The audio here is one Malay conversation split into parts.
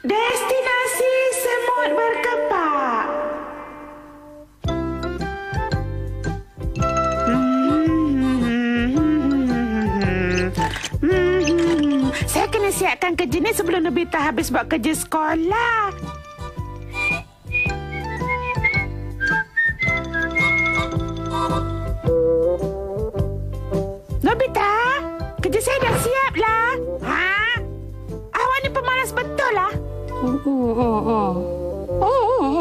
Destinasi semut berkepak. Saya kena siapkan kerja ni sebelum Nobita habis buat kerja sekolah. Nobita, kerja saya dah siap lah. Ha? Awak ni pemalas betul lah.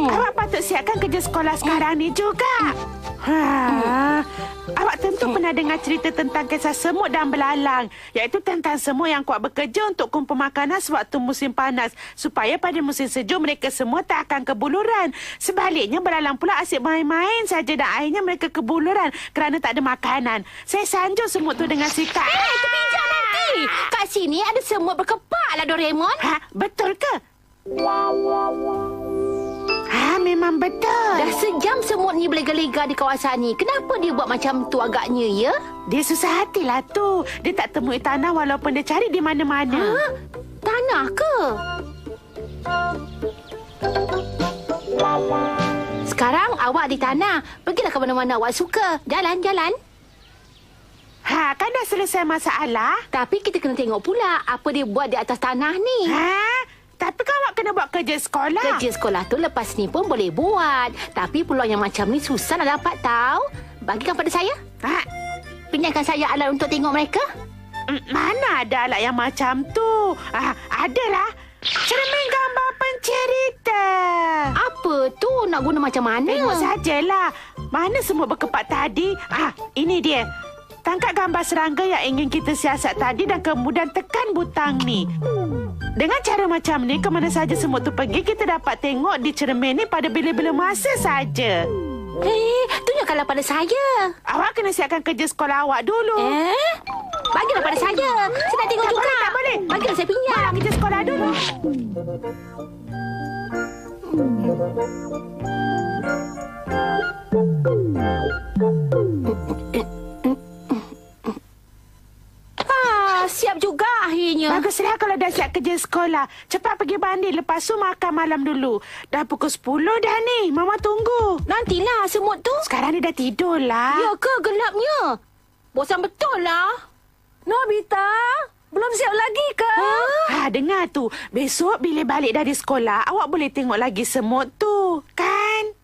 Awak patut siapkan kerja sekolah sekarang ni juga. Awak tentu pernah dengar cerita tentang kisah semut dan belalang, iaitu tentang semut yang kuat bekerja untuk kumpul makanan sewaktu musim panas, supaya pada musim sejuk mereka semua tak akan kebuluran. Sebaliknya belalang pula asyik main-main saja dan akhirnya mereka kebuluran kerana tak ada makanan. Saya sanjung semut tu dengan sikap. Kepinjam nanti. Kat sini ada semut berkepak lah, Doraemon. Betul ke? Memang betul. Dah sejam semut ni berlega-lega di kawasan ni. Kenapa dia buat macam tu agaknya, ya? Dia susah hatilah tu. Dia tak temui tanah walaupun dia cari di mana-mana. Tanah ke? Sekarang awak di tanah. Pergilah ke mana-mana awak suka. Jalan-jalan. Kan dah selesai masalah. Tapi kita kena tengok pula apa dia buat di atas tanah ni. Tapi kan awak kena buat kerja sekolah. Kerja sekolah tu lepas ni pun boleh buat. Tapi peluang yang macam ni susah nak dapat tahu. Bagikan pada saya. Pinjamkan saya alat untuk tengok mereka. Mana ada alat yang macam tu? Adalah. Cermin gambar pencerita. Apa tu? Nak guna macam mana? Tengok sajalah. Mana semut berkepak tadi? Ini dia. Tangkap gambar serangga yang ingin kita siasat tadi dan kemudian tekan butang ni. Dengan cara macam ni, ke mana saja semut tu pergi, kita dapat tengok di cermin ni pada bila-bila masa saja. Tunjukkanlah pada saya. Awak kena siapkan kerja sekolah awak dulu. Bagilah pada saya. Saya nak tengok juga. Tak boleh. Bagilah saya pinjam. Buat kerja sekolah dulu. Siap juga akhirnya. Baguslah kalau dah siap kerja sekolah. Cepat pergi mandi, lepas tu makan malam dulu. Dah pukul 10 dah ni. Mama tunggu. Nantilah semut tu. Sekarang dia dah tidur lah. Ya ke gelapnya? Bosan betul lah. Nobita, belum siap lagi ke? Dengar tu. Besok bila balik dari sekolah, awak boleh tengok lagi semut tu. Kan?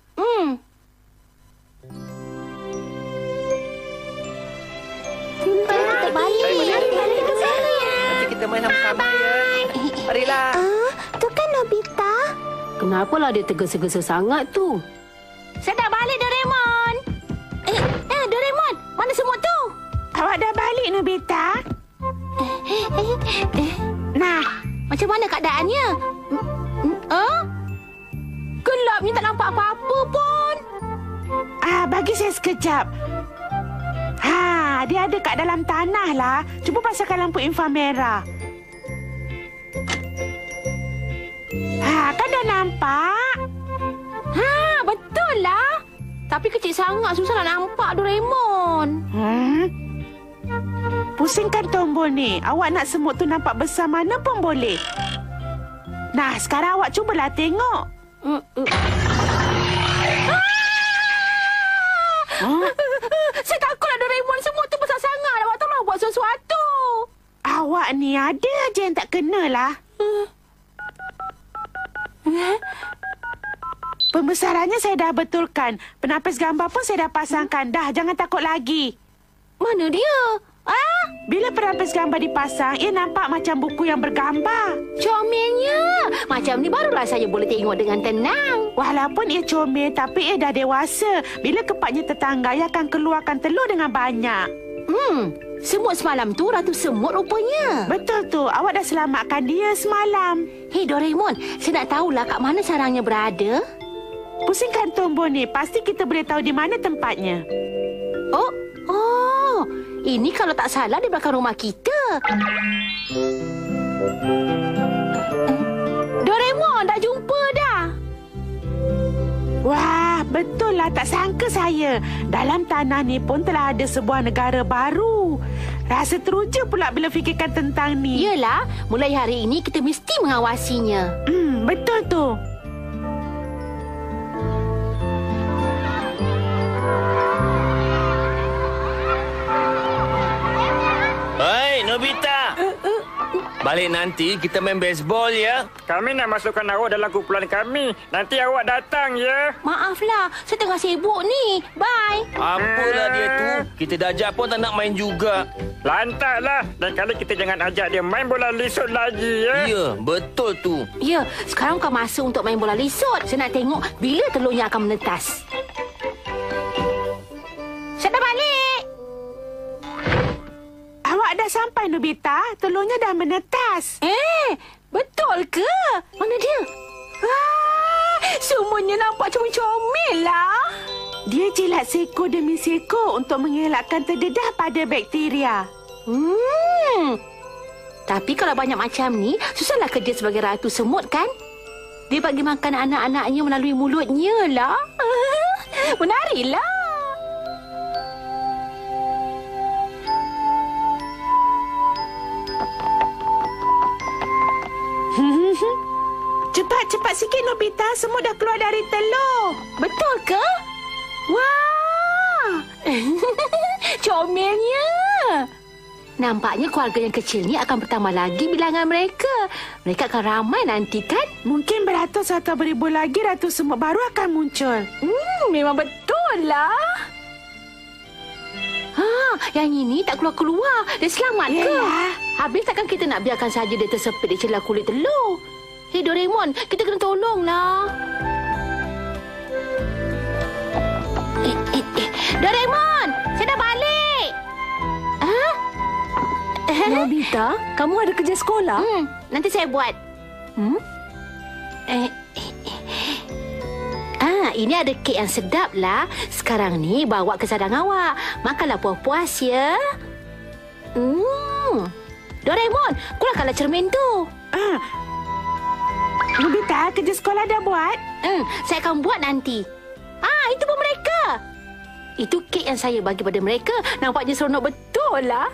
Balik ke sana. Nanti kita main sama-sama ya. Marilah. Tu kan Nobita. Kenapalah dia tergesa-gesa sangat tu? Saya dah balik, Doraemon. Doraemon, mana semut tu? Awak dah balik, Nobita? Nah, macam mana keadaannya? Gelapnya tak nampak apa-apa pun. Bagi saya sekejap. Dia ada kat dalam tanah lah. Cuba pasangkan lampu inframerah. Kan dah nampak? Betul lah. Tapi kecil sangat, susah nak nampak, Doraemon. Pusingkan tombol ni. Awak nak semut tu nampak besar mana pun boleh. Nah, sekarang awak cubalah tengok. Saya takutlah, Doraemon. Semut tu besar sangat. Awak tolong buat sesuatu. Awak ni ada je yang tak kenalah. Pembesarannya saya dah betulkan. Penapis gambar pun saya dah pasangkan. Dah, jangan takut lagi. Mana dia? Bila penapis gambar dipasang, ia nampak macam buku yang bergambar. Comelnya. Macam ni barulah saya boleh tengok dengan tenang. Walaupun ia comel, tapi ia dah dewasa. Bila kepaknya tertangga, ia akan keluarkan telur dengan banyak. Semut semalam tu Ratu Semut rupanya. Betul tu. Awak dah selamatkan dia semalam. Hei Doraemon, saya nak tahulah kat mana sarangnya berada. Pusingkan tombol ni. Pasti kita boleh tahu di mana tempatnya. Ini kalau tak salah di belakang rumah kita. Doraemon, dah jumpa dah. Wah, betul lah. Tak sangka saya. Dalam tanah ni pun telah ada sebuah negara baru. Rasa teruja pula bila fikirkan tentang ni. Yelah, mulai hari ini kita mesti mengawasinya. Betul tu. Hai, Nobita. Balik nanti kita main baseball ya. Kami nak masukkan awak dalam kumpulan kami. Nanti awak datang ya. Maaflah, saya tengah sibuk ni. Bye. Apalah dia tu. Kita dah ajak pun tak nak main juga. Lantaklah. Dan kali kita jangan ajak dia main bola lisut lagi ya. Ya, betul tu. Ya, sekarang kau masuk untuk main bola lisut. Saya nak tengok bila telurnya akan menetas. Saya dah balik. Awak dah sampai, Nobita. Telurnya dah menetas. Betul ke? Mana dia? Semuanya nampak comel lah. Dia jilat seko demi seko untuk mengelakkan terdedah pada bakteria. Tapi kalau banyak macam ni, susahlah kerja sebagai ratu semut kan? Dia bagi makan anak-anaknya melalui mulutnya lah. Menariklah. Cepat sikit, Nobita. Semua dah keluar dari telur. Betul ke? Wah! Comelnya. Nampaknya keluarga yang kecil ni akan bertambah lagi bilangan mereka. Mereka akan ramai nanti kan? Mungkin beratus atau beribu lagi ratu semut baru akan muncul. Memang betul lah. Yang ini tak keluar-keluar. Dia selamat ke? Yalah. Habis takkan kita nak biarkan saja dia tersepit di celah kulit telur? Hei Doraemon, kita kena tolonglah. Doraemon, saya dah balik. Nobita, kamu ada kerja sekolah? Nanti saya buat. Ini ada kek yang sedap lah. Sekarang ni bawa ke sadang awak. Makanlah puas-puas ya. Doraemon, keluarkanlah cermin tu. Nobita, kerja sekolah dah buat? Saya akan buat nanti. Itu pun mereka. Itu kek yang saya bagi pada mereka. Nampaknya seronok betul lah.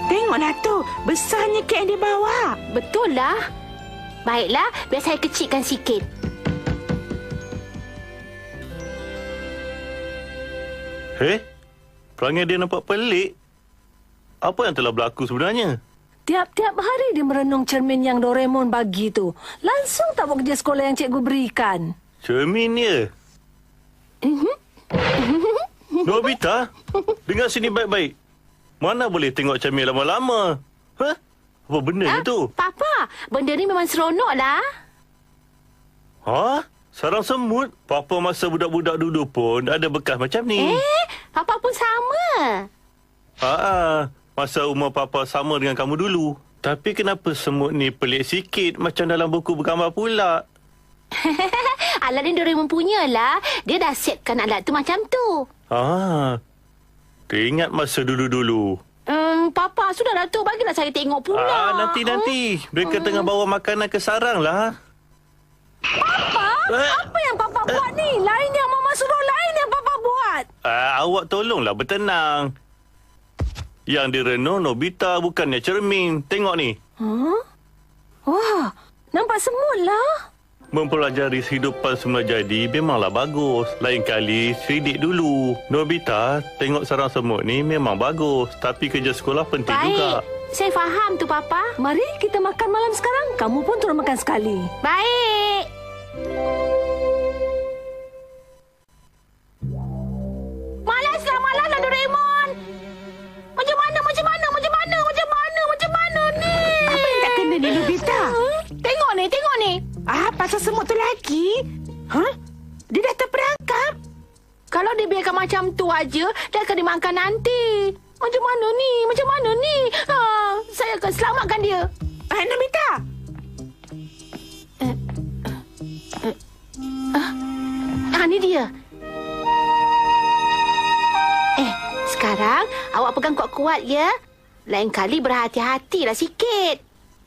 Tengoklah tu, besarnya kek yang dibawa. Betul lah. Baiklah, biar saya kecilkan sikit. Perangai dia nampak pelik. Apa yang telah berlaku sebenarnya? Tiap-tiap hari dia merenung cermin yang Doraemon bagi tu. Langsung tak buat kerja sekolah yang cikgu berikan. Cermin dia? Nobita, dengar sini baik-baik. Mana boleh tengok cermin lama-lama? Apa benda itu? Papa, benda ni memang seronok lah. Sarang semut? Papa masa budak-budak dulu pun ada bekas macam ni. Papa pun sama. Masa umur Papa sama dengan kamu dulu. Tapi kenapa semut ni pelik sikit macam dalam buku bergambar pula? Alat ni Doraemon punya lah. Dia dah setkan alat tu macam tu. Teringat masa dulu-dulu. Papa, sudahlah tu. Bagilah saya tengok pula. Nanti. Mereka tengah bawa makanan ke sarang lah. Papa, apa yang Papa buat ni? Lain yang Mama suruh, lain yang Papa buat. Awak tolonglah bertenang. Yang direnung Nobita bukannya cermin. Tengok ni. Wah, nampak semut lah. Mempelajari kehidupan semula jadi memanglah bagus. Lain kali selidik dulu. Nobita, tengok sarang semut ni memang bagus. Tapi kerja sekolah penting juga. Saya faham tu, Papa. Mari kita makan malam sekarang. Kamu pun turun makan sekali. Baik. Malaslah Doraemon. Macam mana ni? Apa yang tak kena ni, Nobita? Tengok ni. Pasal semut tu lagi? Dia dah terperangkap? Kalau dia biarkan macam tu aja, dia akan dimakan nanti. Macam mana ni? Saya akan selamatkan dia. Nobita! Ni dia. Sekarang awak pegang kuat-kuat ya. Lain kali berhati-hatilah sikit.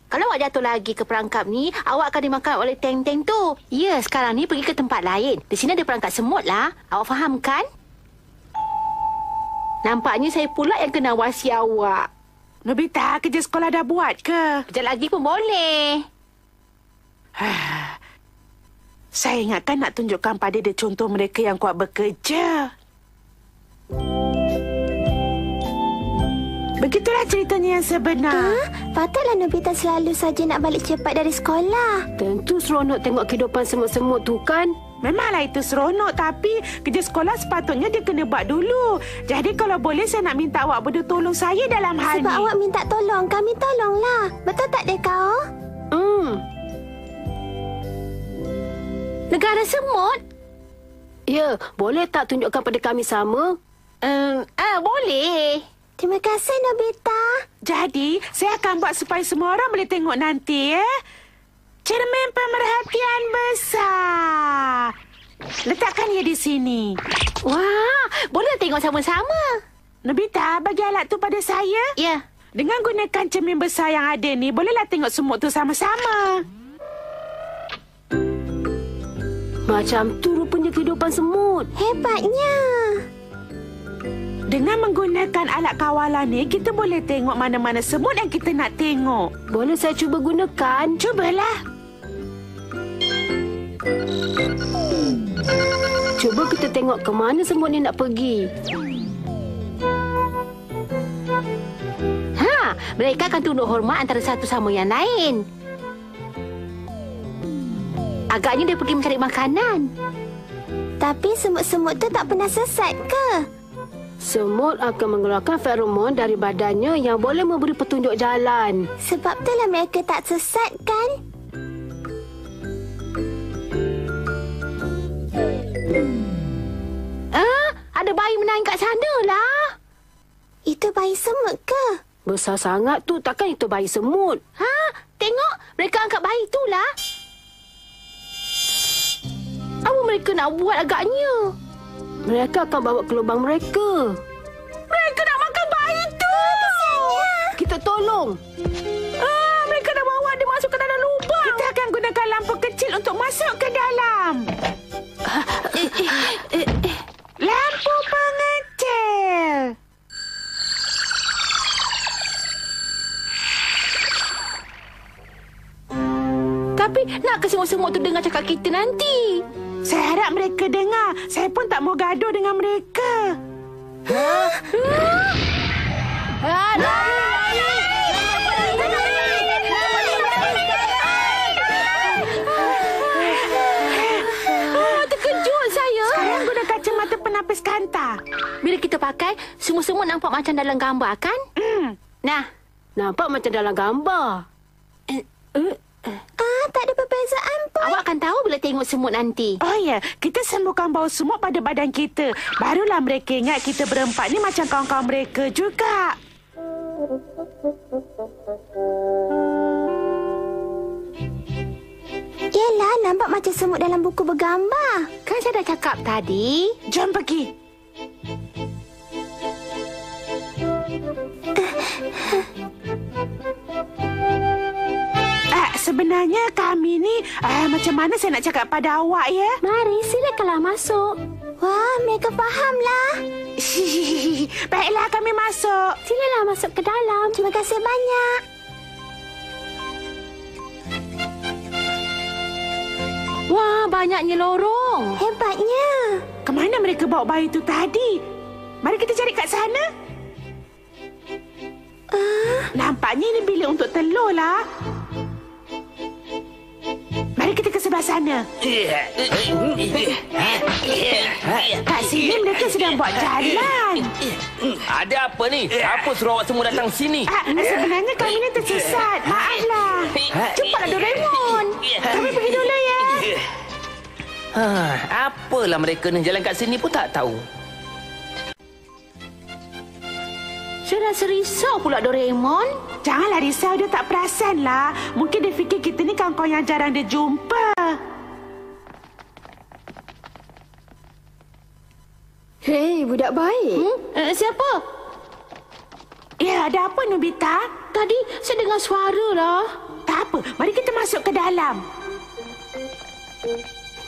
Kalau awak jatuh lagi ke perangkap ni, awak akan dimakan oleh teng-teng tu. Ya, sekarang ni pergi ke tempat lain. Di sini ada perangkap semut lah. Awak faham kan? Nampaknya saya pula yang kena wasi awak. Nobita, kerja sekolah dah buat ke? Kejap lagi pun boleh. Saya ingatkan nak tunjukkan pada dia contoh mereka yang kuat bekerja. Begitulah ceritanya yang sebenar. Patutlah Nobita selalu saja nak balik cepat dari sekolah. Tentu seronok tengok kehidupan semut-semut tu kan? Memanglah itu seronok, tapi kerja sekolah sepatutnya dia kena buat dulu. Jadi kalau boleh saya nak minta awak berdua tolong saya dalam hal Sebab ni. awak minta tolong, kami tolonglah. Betul tak dek kau? Negara semut? Ya, boleh tak tunjukkan pada kami sama? Boleh. Terima kasih Nobita. Jadi, saya akan buat supaya semua orang boleh tengok nanti, ya. Cermin pemerhatian besar. Letakkan ia di sini. Wah, boleh tengok sama-sama. Nobita, bagi alat tu pada saya. Ya. Dengan gunakan cermin besar yang ada ni, bolehlah tengok semut tu sama-sama. Macam tu rupanya kehidupan semut. Hebatnya. Dengan menggunakan alat kawalan ni, kita boleh tengok mana-mana semut yang kita nak tengok. Boleh saya cuba gunakan? Cubalah. Cuba kita tengok ke mana semut ni nak pergi. Mereka akan tunduk hormat antara satu sama yang lain. Agaknya dia pergi mencari makanan. Tapi semut-semut tu tak pernah sesat ke? Semut akan mengeluarkan feromon dari badannya yang boleh memberi petunjuk jalan. Sebab itulah mereka tak sesat kan? Ada bayi menangis kat sana lah. Itu bayi semut ke? Besar sangat tu, takkan itu bayi semut? Tengok, mereka angkat bayi tu lah. Apa mereka nak buat agaknya? Mereka akan bawa ke lubang mereka. Mereka nak makan bayi tu. Kita tolong. Mereka dah bawa dia masuk ke dalam lubang. Kita akan gunakan lampu kecil untuk masuk ke dalam. Lampu pengecil. Tapi nak ke semut-semut tu dengar cakap kita nanti. Saya harap mereka dengar. Saya pun tak mau gaduh dengan mereka. Terkejut saya. Sekarang guna kacamata penapis kanta. Bila kita pakai, semut-semut nampak macam dalam gambar kan? Nah, Nampak macam dalam gambar. Tak ada perbezaan pun. awak akan tahu bila tengok semut nanti. Oh ya, kita sembuhkan bau semut pada badan kita. Barulah mereka ingat kita berempat ni macam kawan-kawan mereka juga. Yelah, nampak macam semut dalam buku bergambar. Kan saya dah cakap tadi. Jom pergi. Sebenarnya kami ni macam mana saya nak cakap pada awak ya? Mari, silakanlah masuk. Wah, mereka fahamlah. Baiklah, kami masuk. Silalah masuk ke dalam. Terima kasih banyak. Wah, banyaknya lorong. Hebatnya. Kemana mereka bawa bayi itu tadi? Mari kita cari kat sana. Nampaknya ini bilik untuk telur lah. Mari kita ke sebelah sana. Kat sini mereka sedang buat jalan. Ada apa ni? Apa suruh awak semua datang sini? Sebenarnya kami ni tersesat. Maaflah. Cepatlah Doraemon. Kami pergi dulu ya. Apalah mereka ni jalan kat sini pun tak tahu. Saya rasa risau pula Doraemon. Janganlah risau, dia tak perasan lah. Mungkin dia fikir kita ni kawan-kawan yang jarang dia jumpa. Hei, budak baik. Siapa? Ya, ada apa Nobita? Tadi saya dengar suara lah. Tak apa, mari kita masuk ke dalam.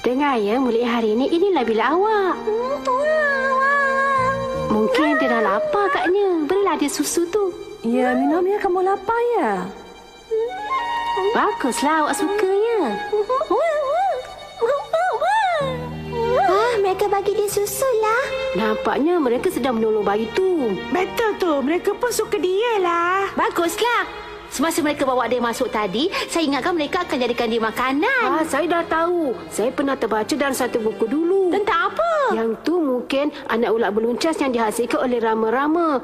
Dengar ya, mulai hari ini inilah bila awak. Mungkin dia dah lapar agaknya. Berilah dia susu tu. Ya, minum ya. Kamu lapar ya? Baguslah awak suka ya. Mereka bagi dia susu lah. Nampaknya mereka sedang menolong bayi tu. Betul tu. Mereka pun suka dia lah. Baguslah. Semasa mereka bawa dia masuk tadi, saya ingatkan mereka akan jadikan dia makanan. Saya dah tahu. Saya pernah terbaca dalam satu buku dulu. Tentang apa? Yang tu mungkin anak ulat beluncas yang dihasilkan oleh rama-rama.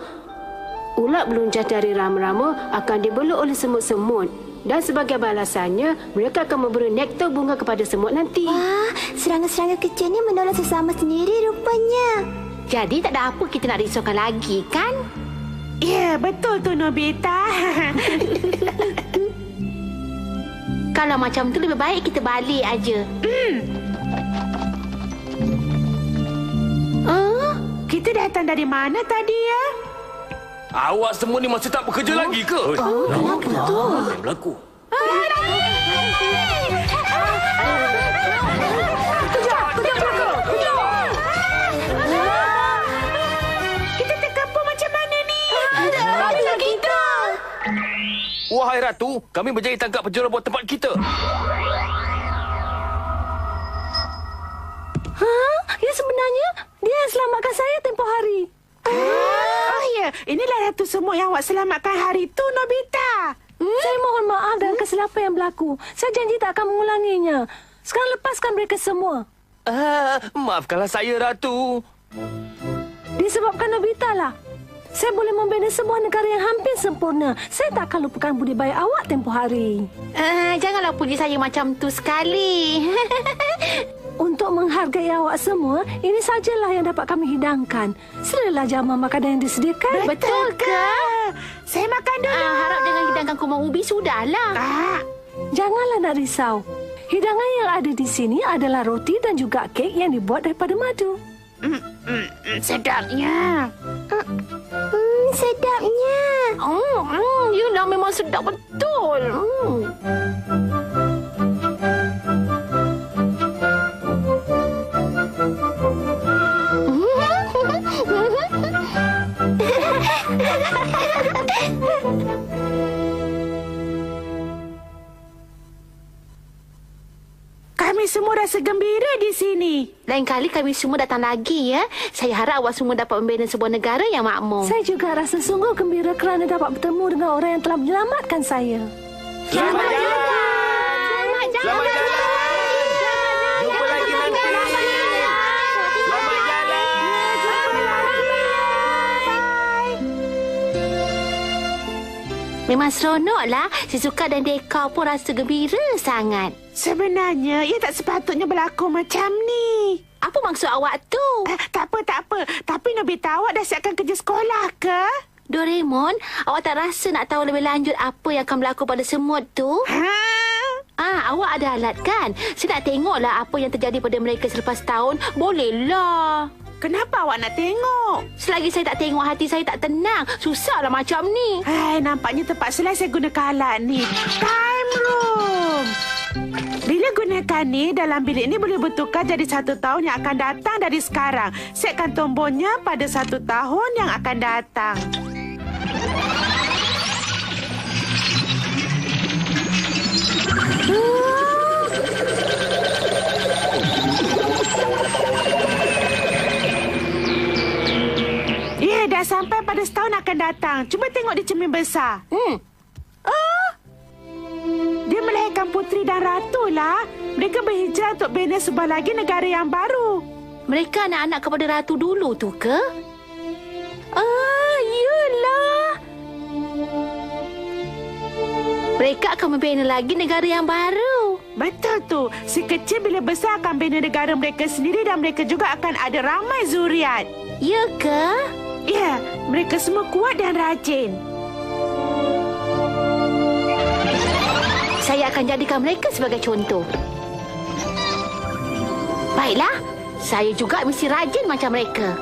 Ulat beluncas dari rama-rama akan dibeluk oleh semut-semut. Dan sebagai balasannya, mereka akan memberi nektar bunga kepada semut nanti. Wah, serangga-serangga kecil ni menolong sesama sendiri rupanya. Jadi tak ada apa kita nak risaukan lagi, kan? Ya, betul tu Nobita. Kalau macam tu lebih baik kita balik aja. Kita datang dari mana tadi ya? Awak semua ni masih tak bekerja lagi ke? Kenapa tu? Apa yang berlaku? Kita terkepung macam mana ni? Kita. Wahai Ratu, kami berjaya tangkap penjuru buat tempat kita. Ya, sebenarnya dia yang selamatkan saya tempoh hari. Oh ya, inilah Ratu Semut yang awak selamatkan hari tu, Nobita. Saya mohon maaf dan kesilapan yang berlaku. Saya janji tak akan mengulanginya. Sekarang lepaskan mereka semua. Maafkanlah saya, Ratu. Disebabkan Nobita lah. Saya boleh membina sebuah negara yang hampir sempurna. Saya tak akan lupakan budi baik awak tempoh hari. Janganlah puji saya macam tu sekali. Untuk menghargai awak semua, ini sajalah yang dapat kami hidangkan. Selalah jamuan makanan yang disediakan. Betul ke? Saya makan dulu. Harap dengan hidangkan kumau ubi sudahlah. Janganlah nak risau. Hidangan yang ada di sini adalah roti dan juga kek yang dibuat daripada madu. Sedapnya. Sedapnya. Yelah, memang sedap betul. Kami semua rasa gembira di sini. Lain kali kami semua datang lagi ya. Saya harap awak semua dapat membina sebuah negara yang makmur. Saya juga rasa sungguh gembira kerana dapat bertemu dengan orang yang telah menyelamatkan saya. Selamat jalan. Selamat jalan. Jumpa lagi nanti. Selamat jalan. Memang seronoklah. Si Suka dan Deka pun rasa gembira sangat. Sebenarnya, ia tak sepatutnya berlaku macam ni. Apa maksud awak tu? Tak apa. Tapi Nobita, awak dah siapkan kerja sekolah ke? Doraemon, awak tak rasa nak tahu lebih lanjut apa yang akan berlaku pada semut tu? Awak ada alat kan? Saya nak tengoklah apa yang terjadi pada mereka selepas tahun. Bolehlah. Kenapa awak nak tengok? Selagi saya tak tengok, hati saya tak tenang. Susahlah macam ni. Nampaknya terpaksalah saya gunakan alat ni. Time room. Bila gunakan ni, dalam bilik ni boleh bertukar jadi 1 tahun yang akan datang dari sekarang. Setkan tombolnya pada 1 tahun yang akan datang. Ya, dah sampai pada setahun akan datang. Cuba tengok di cermin besar. Dia melahirkan puteri dan ratu lah. Mereka berhijrah untuk bina sebuah lagi negara yang baru. Mereka anak-anak kepada ratu dulu tu ke? Yelah. Mereka akan membina lagi negara yang baru. Betul tu. Si kecil bila besar akan bina negara mereka sendiri dan mereka juga akan ada ramai zuriat. Ya ke? Ya, mereka semua kuat dan rajin. Saya akan jadikan mereka sebagai contoh. Baiklah, saya juga mesti rajin macam mereka.